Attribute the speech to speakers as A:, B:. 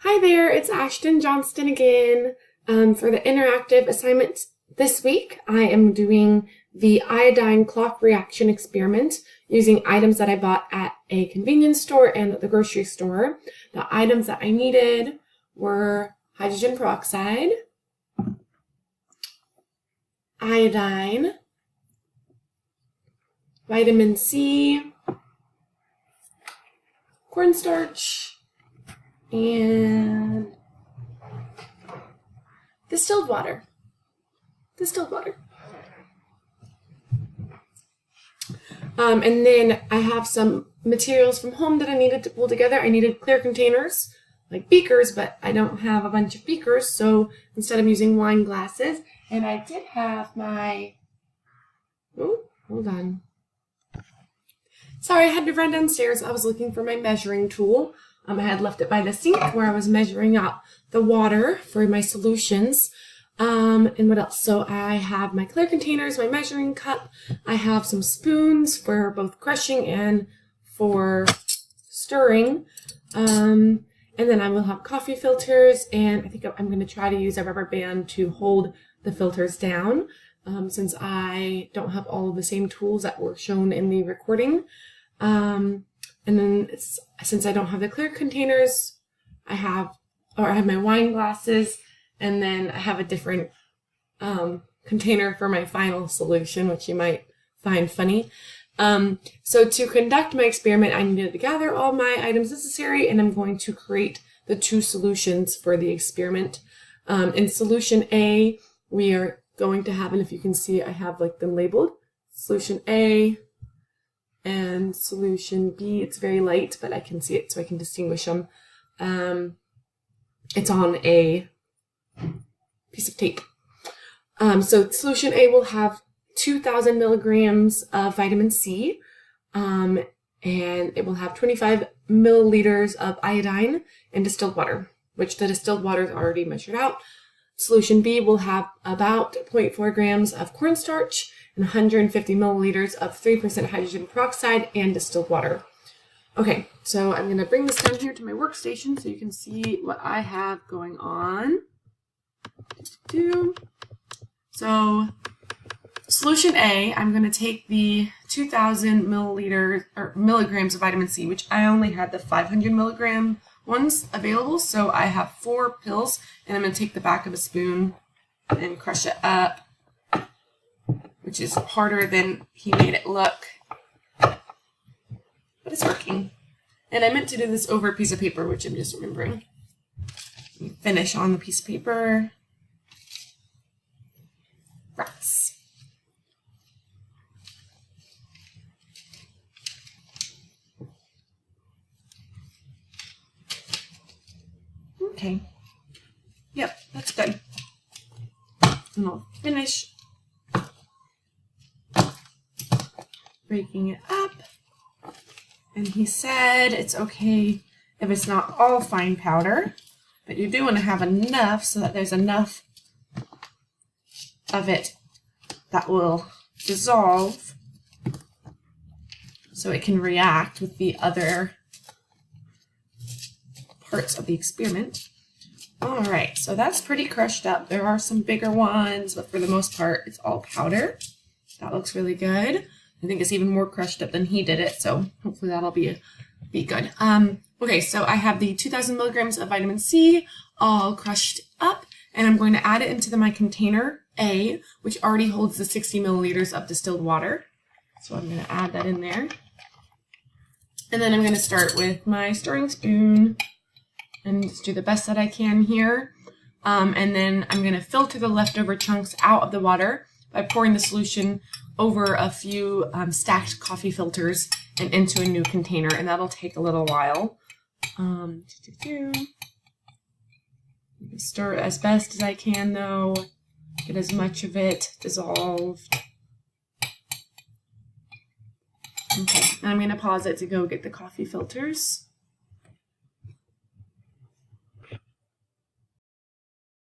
A: Hi there, it's Ashton Johnston again. For the interactive assignment this week, I am doing the iodine clock reaction experiment using items that I bought at a convenience store and at the grocery store. The items that I needed were hydrogen peroxide, iodine, vitamin C, cornstarch, and distilled water. And then I have some materials from home that I needed to pull together. I needed clear containers, like beakers, but I don't have a bunch of beakers, so instead I'm using wine glasses. And I did have my, hold on. Sorry, I had to run downstairs. I was looking for my measuring tool. I had left it by the sink where I was measuring out the water for my solutions. And what else? So I have my clear containers, my measuring cup. I have some spoons for both crushing and for stirring. And then I will have coffee filters, and I think I'm going to try to use a rubber band to hold the filters down, since I don't have all of the same tools that were shown in the recording. And then since I don't have the clear containers, I have my wine glasses, and then I have a different container for my final solution, which you might find funny. So to conduct my experiment, I needed to gather all my items necessary, and I'm going to create the two solutions for the experiment. In solution A, we are going to have, and if you can see, I have them labeled, solution A and solution B. It's very light, but I can see it, so I can distinguish them. It's on a piece of tape. So solution A will have 2,000 milligrams of vitamin C, and it will have 25 milliliters of iodine and distilled water, which the distilled water is already measured out. Solution B will have about 0.4 grams of cornstarch and 150 milliliters of 3% hydrogen peroxide and distilled water. Okay, so I'm going to bring this down here to my workstation so you can see what I have going on. So solution A, I'm going to take the 2,000 milliliters or milligrams of vitamin C, which I only had the 500 milligram ones available, so I have 4 pills, and I'm going to take the back of a spoon and crush it up, which is harder than he made it look, but it's working. And I meant to do this over a piece of paper, which I'm just remembering. Finish on the piece of paper. Rats. Okay. Yep, that's good. And I'll finish breaking it up. And he said it's okay if it's not all fine powder, but you do want to have enough so that there's enough of it that will dissolve so it can react with the other parts of the experiment. All right, so that's pretty crushed up. There are some bigger ones, but for the most part, it's all powder. That looks really good. I think it's even more crushed up than he did it, so hopefully that'll be good. Okay, so I have the 2,000 milligrams of vitamin C all crushed up, and I'm going to add it into my container A, which already holds the 60 milliliters of distilled water. So I'm going to add that in there. And then I'm going to start with my stirring spoon and just do the best that I can here. And then I'm going to filter the leftover chunks out of the water by pouring the solution over a few stacked coffee filters and into a new container, and that'll take a little while. Stir as best as I can, though. Get as much of it dissolved. Okay, and I'm going to pause it to go get the coffee filters.